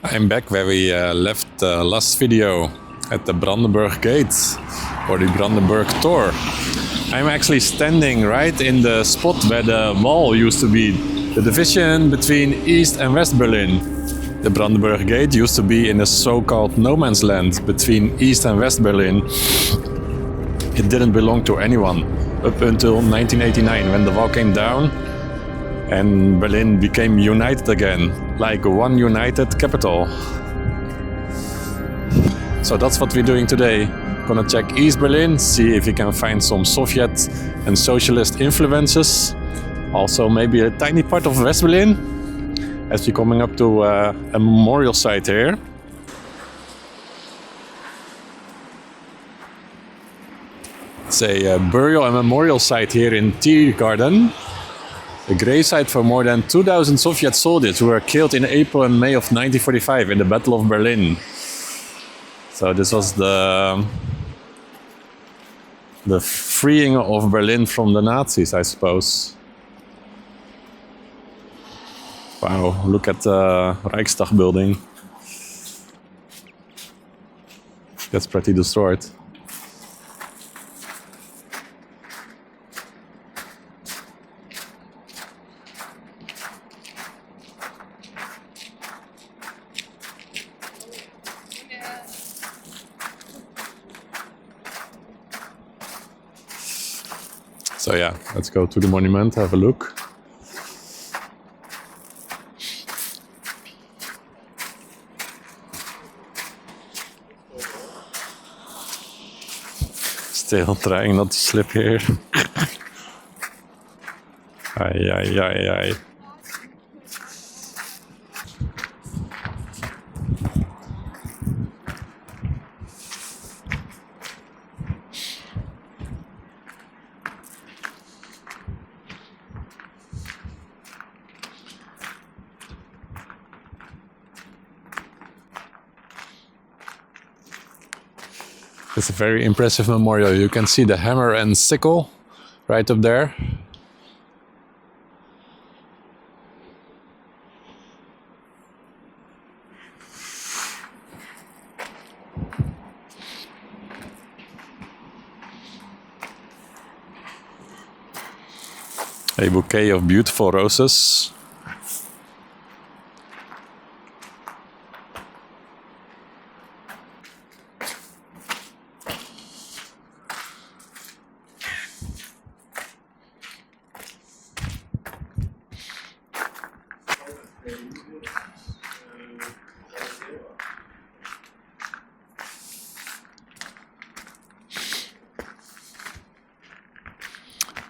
I'm back where we left the last video at the Brandenburg Gate or the Brandenburg Tor. I'm actually standing right in the spot where the wall used to be, the division between East and West Berlin. The Brandenburg Gate used to be in a so-called no man's land between East and West Berlin. It didn't belong to anyone up until 1989 when the wall came down and Berlin became united again, like one united capital. So that's what we're doing today. Gonna check East Berlin, see if we can find some Soviet and socialist influences. Also maybe a tiny part of West Berlin, as we're coming up to a memorial site here. It's a burial and memorial site here in Tiergarten. A grave site for more than 2,000 Soviet soldiers who were killed in April and May of 1945 in the Battle of Berlin. So this was the freeing of Berlin from the Nazis, I suppose. Wow, look at the Reichstag building. That's pretty destroyed. So yeah, let's go to the monument, have a look. Still trying not to slip here. Ay, ay, ay, ay. It's a very impressive memorial. You can see the hammer and sickle right up there. A bouquet of beautiful roses.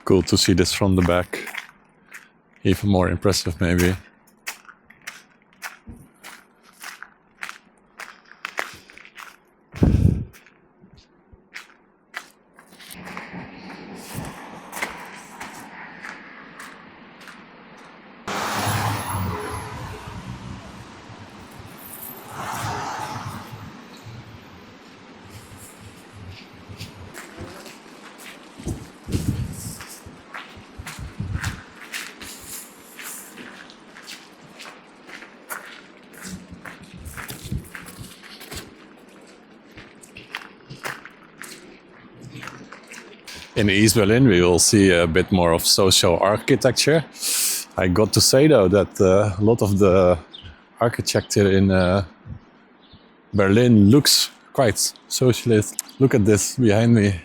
Cool to see this from the back. Even more impressive, maybe. In East Berlin, we will see a bit more of social architecture. I got to say, though, that a lot of the architecture in Berlin looks quite socialist. Look at this behind me.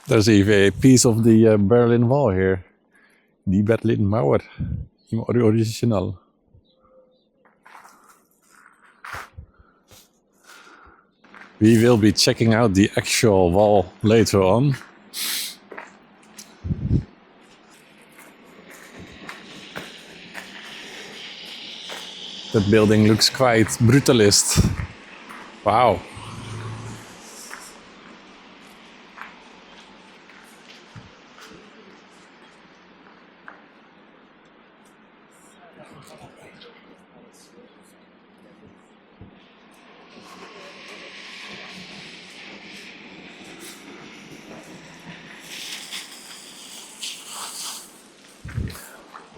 There's even a piece of the Berlin Wall here. Die Berlin Mauer im Original. We will be checking out the actual wall later on. That building looks quite brutalist. Wow.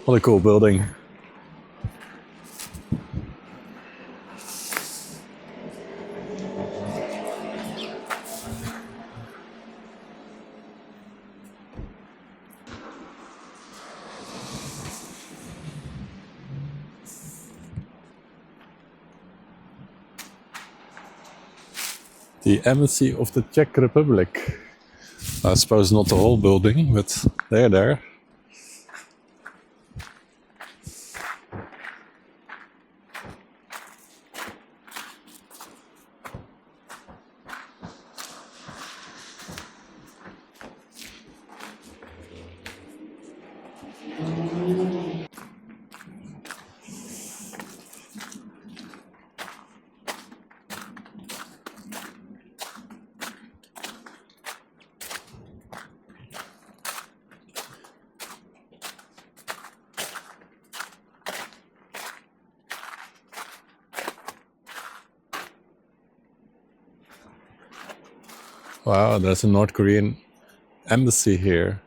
What a cool building. The Embassy of the Czech Republic. I suppose not the whole building, but they're there. Wow, there's a North Korean embassy here.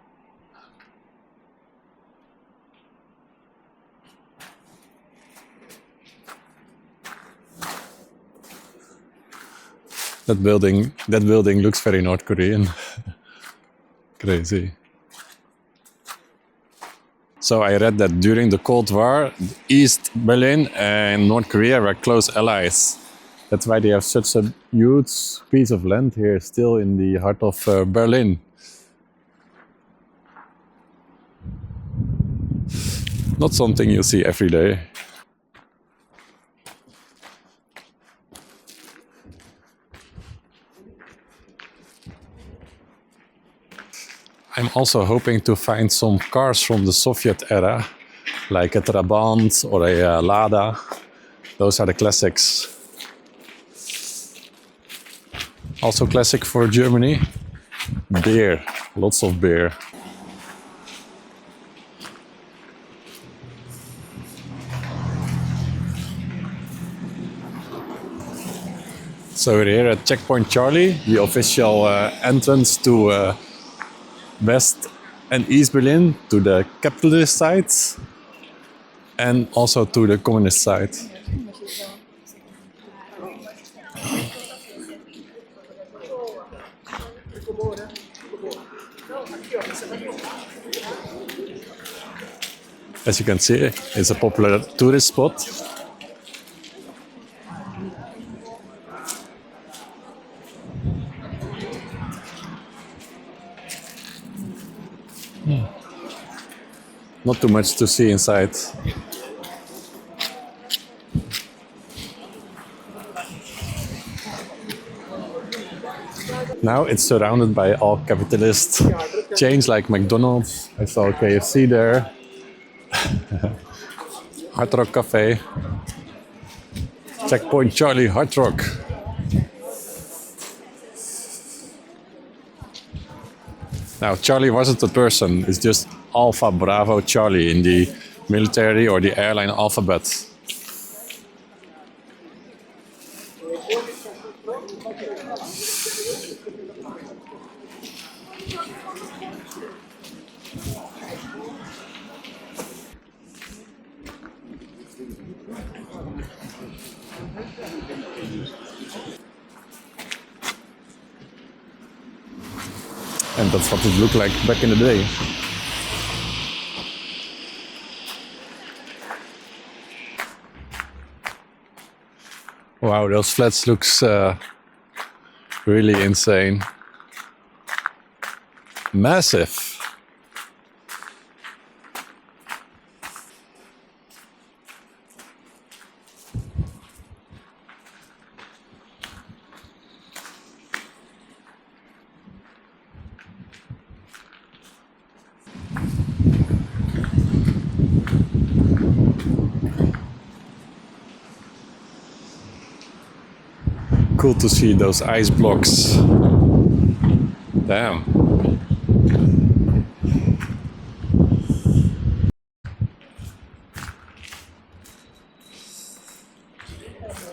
That building looks very North Korean. Crazy. So I read that during the Cold War, East Berlin and North Korea were close allies. That's why they have such a huge piece of land here, still in the heart of Berlin. Not something you see every day. I'm also hoping to find some cars from the Soviet era, like a Trabant or a Lada. Those are the classics. Also classic for Germany, beer, lots of beer. So we're here at Checkpoint Charlie, the official entrance to West and East Berlin, to the capitalist side and also to the communist side. As you can see, it's a popular tourist spot. Not too much to see inside. Now it's surrounded by all capitalist chains like McDonald's. I saw KFC there. Hard Rock Cafe. Checkpoint Charlie Hard Rock. Now Charlie wasn't a person, it's just Alpha Bravo Charlie in the military or the airline alphabet. And that's what it looked like back in the day. Wow, those flats looks really insane. Massive. Cool to see those ice blocks. Damn.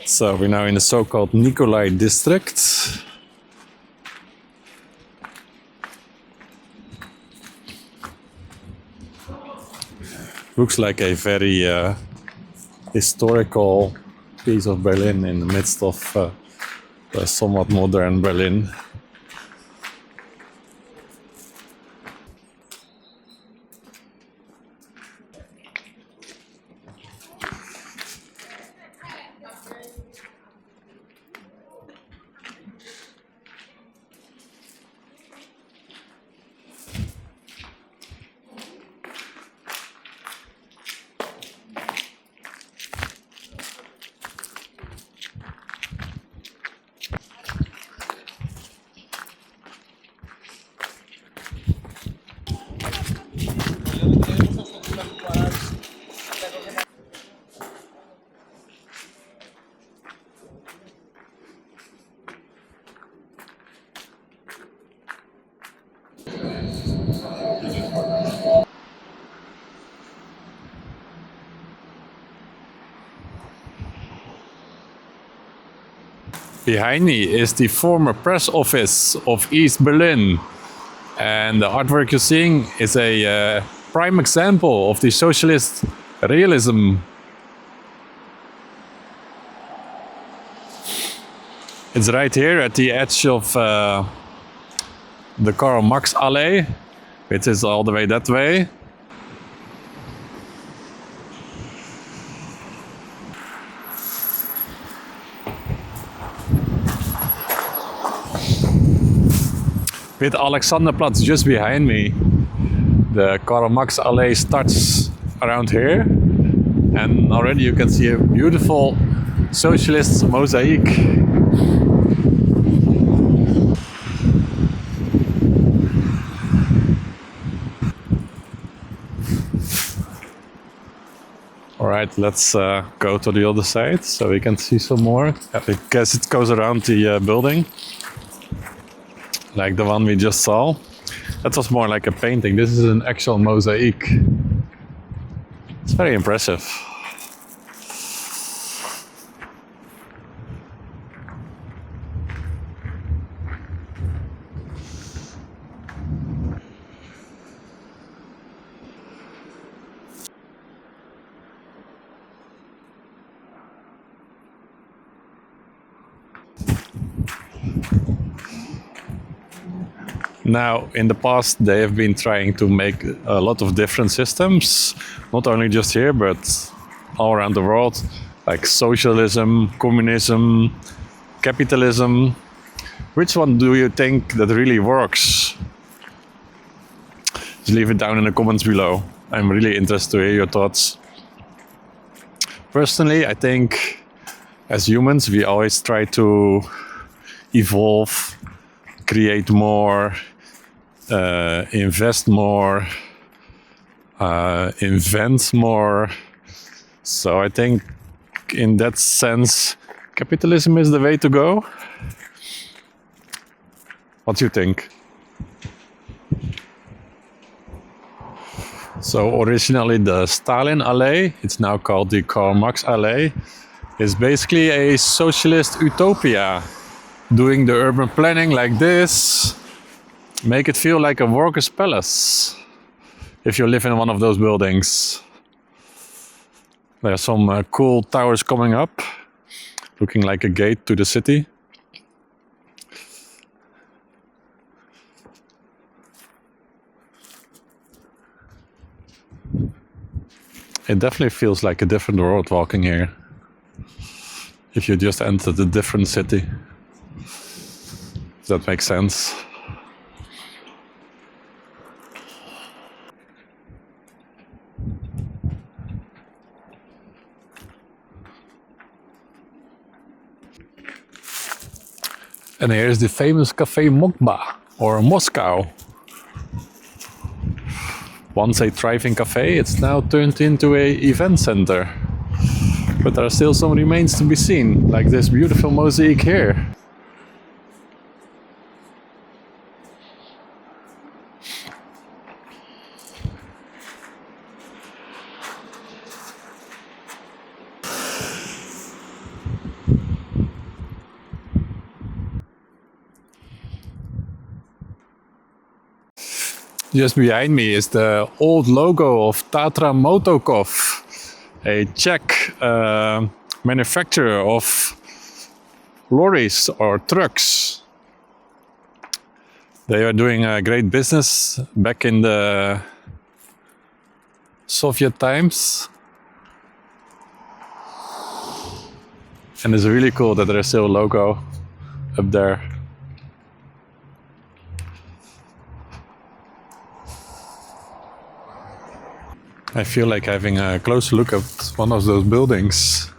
So we're now in the so-called Nikolai district. Looks like a very historical piece of Berlin in the midst of the somewhat modern Berlin. Behind me is the former press office of East Berlin. And the artwork you're seeing is a prime example of the socialist realism. It's right here at the edge of the Karl Marx Allee, which is all the way that way. With Alexanderplatz just behind me. The Karl Marx Allee starts around here, and already you can see a beautiful socialist mosaic. Alright, let's go to the other side so we can see some more. I guess it goes around the building, like the one we just saw. That was more like a painting. This is an actual mosaic. It's very impressive. Now, in the past, they have been trying to make a lot of different systems, not only just here, but all around the world, like socialism, communism, capitalism. Which one do you think that really works? Just leave it down in the comments below. I'm really interested to hear your thoughts. Personally, I think as humans, we always try to evolve, create more, invest more, invent more. So I think in that sense, capitalism is the way to go. What do you think? So originally the Stalin Allee, it's now called the Karl Marx Allee, is basically a socialist utopia. Doing the urban planning like this, make it feel like a worker's palace if you live in one of those buildings. There are some cool towers coming up, looking like a gate to the city. It definitely feels like a different world walking here, if you just entered a different city. If that makes sense. And here's the famous Café Mokba, or Moscow. Once a thriving cafe, it's now turned into an event center. But there are still some remains to be seen, like this beautiful mosaic here. Just behind me is the old logo of Tatra Motokov, a Czech manufacturer of lorries or trucks. They are doing a great business back in the Soviet times. And it's really cool that there's still a logo up there. I feel like having a close look at one of those buildings.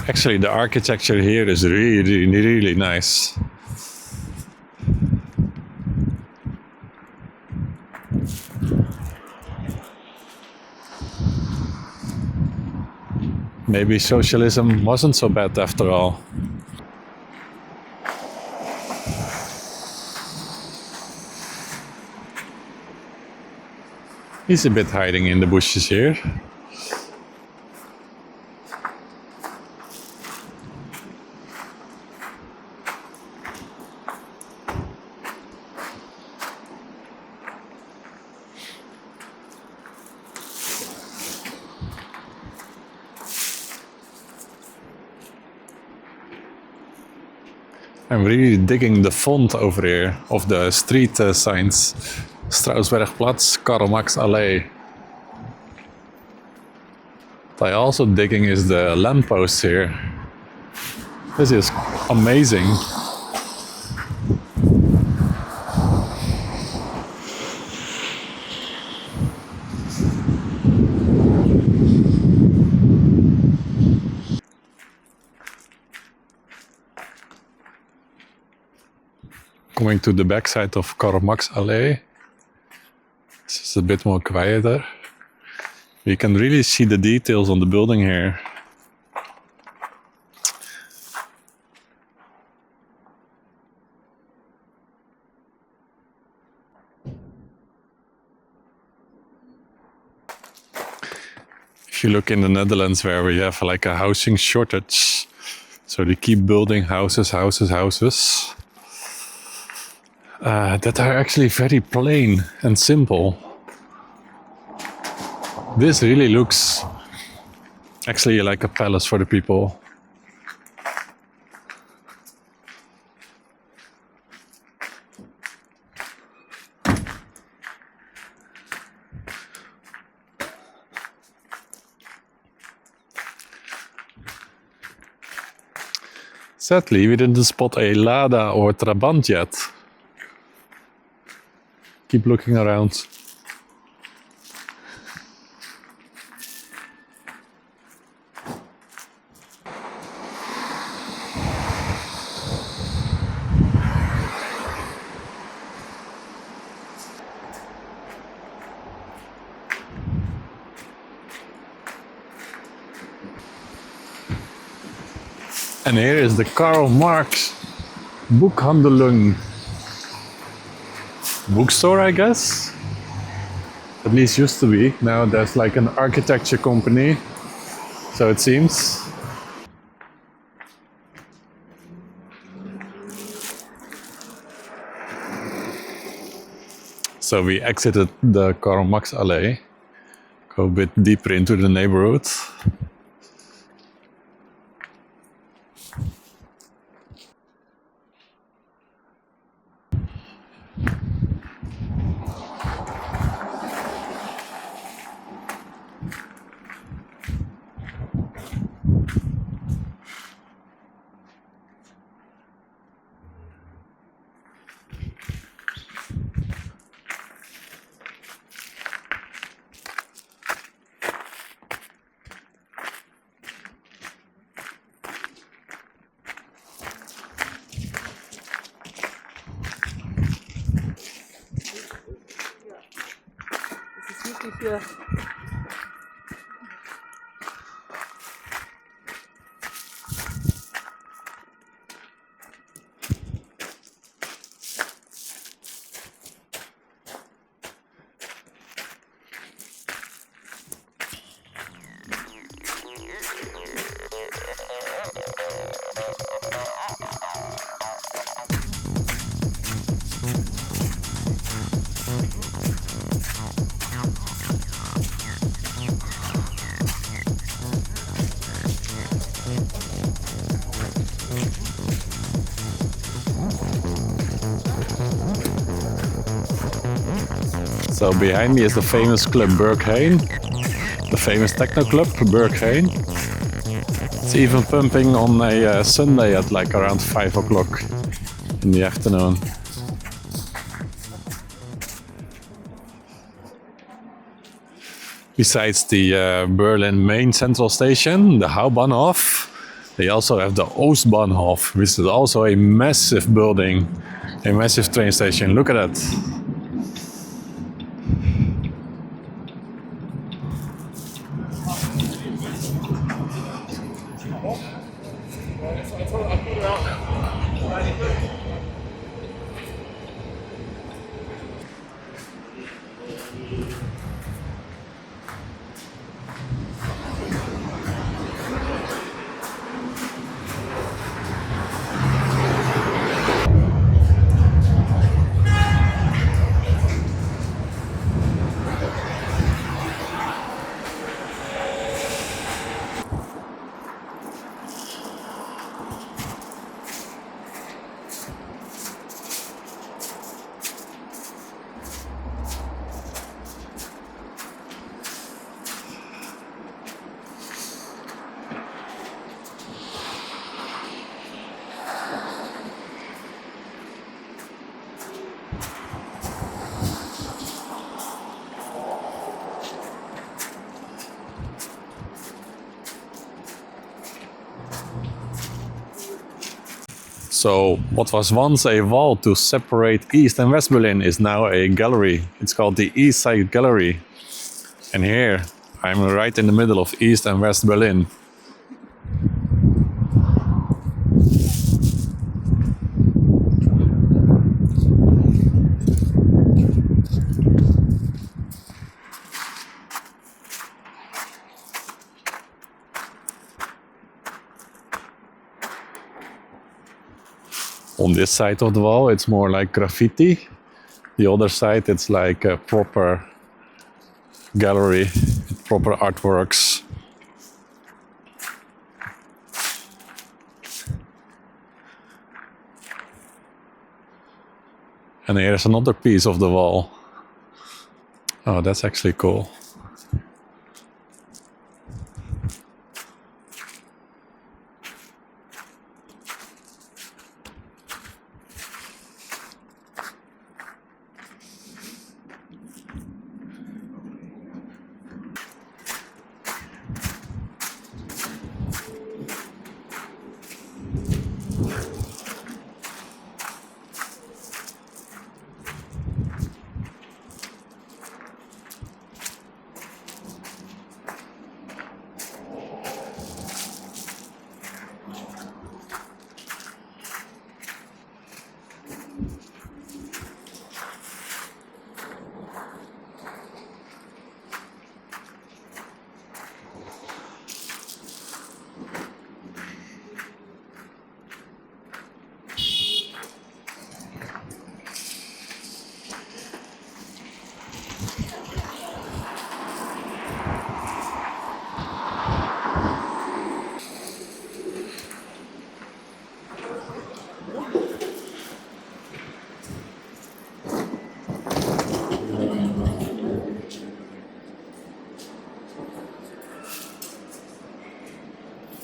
Actually, the architecture here is really, really nice. Maybe socialism wasn't so bad after all. He's a bit hiding in the bushes here. I'm really digging the font over here of the street signs. Strausbergplatz, Karl Marx Allee. What I also digging is the lampposts here. This is amazing. Going to the backside of Karl Marx Allee. This is a bit more quieter. You can really see the details on the building here. If you look in the Netherlands, where we have like a housing shortage, so they keep building houses that are actually very plain and simple. This really looks actually like a palace for the people. Sadly, we didn't spot a Lada or Trabant yet. Keep looking around. And here is the Karl Marx Boekhandeling bookstore, I guess. At least used to be. Now there's like an architecture company, so it seems. So we exited the Karl Marx Allee, go a bit deeper into the neighborhood. Yeah. So behind me is the famous club Berghain, the famous techno club Berghain. It's even pumping on a Sunday at like around 5 o'clock in the afternoon. Besides the Berlin main central station, the Hauptbahnhof, they also have the Ostbahnhof, which is also a massive building, a massive train station. Look at that. So what was once a wall to separate East and West Berlin is now a gallery. It's called the East Side Gallery. And here I'm right in the middle of East and West Berlin. On this side of the wall, it's more like graffiti. The other side, it's like a proper gallery, proper artworks. And here's another piece of the wall. Oh, that's actually cool.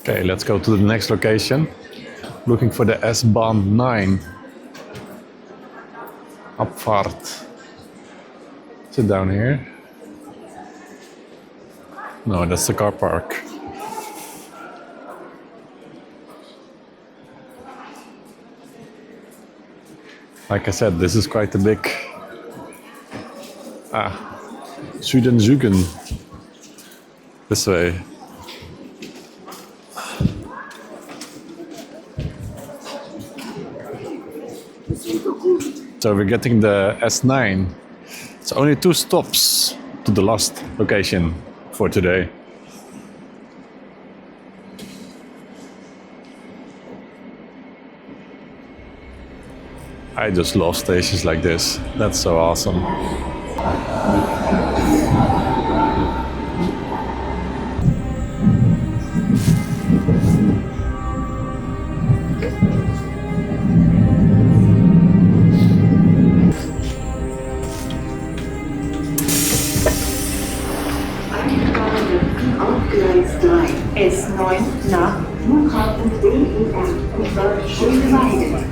Okay, let's go to the next location. Looking for the S-Bahn 9. Abfahrt. Is it down here? No, that's the car park. Like I said, this is quite a big Süden Süden. This way. So we're getting the S9. It's only 2 stops to the last location for today. I just love stations like this. That's so awesome. Auf Gleis 3, S9 nach Flughafen BER über Schöneweide.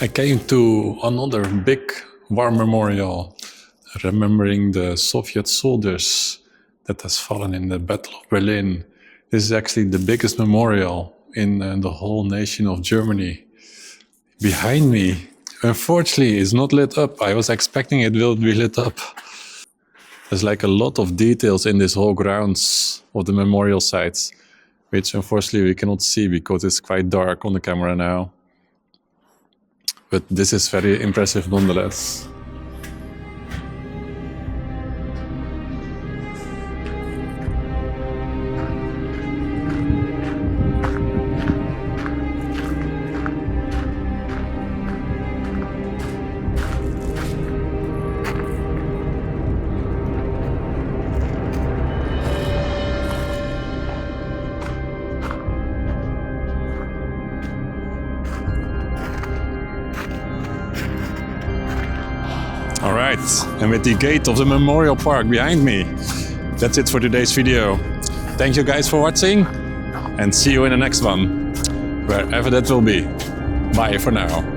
I came to another big war memorial, remembering the Soviet soldiers that has fallen in the Battle of Berlin. This is actually the biggest memorial in the whole nation of Germany. Behind me, unfortunately, is not lit up. I was expecting it will be lit up. There's like a lot of details in this whole grounds of the memorial sites, which unfortunately we cannot see because it's quite dark on the camera now. But this is very impressive nonetheless. All right, and with the gate of the Memorial Park behind me, that's it for today's video. Thank you guys for watching, and see you in the next one, wherever that will be. Bye for now.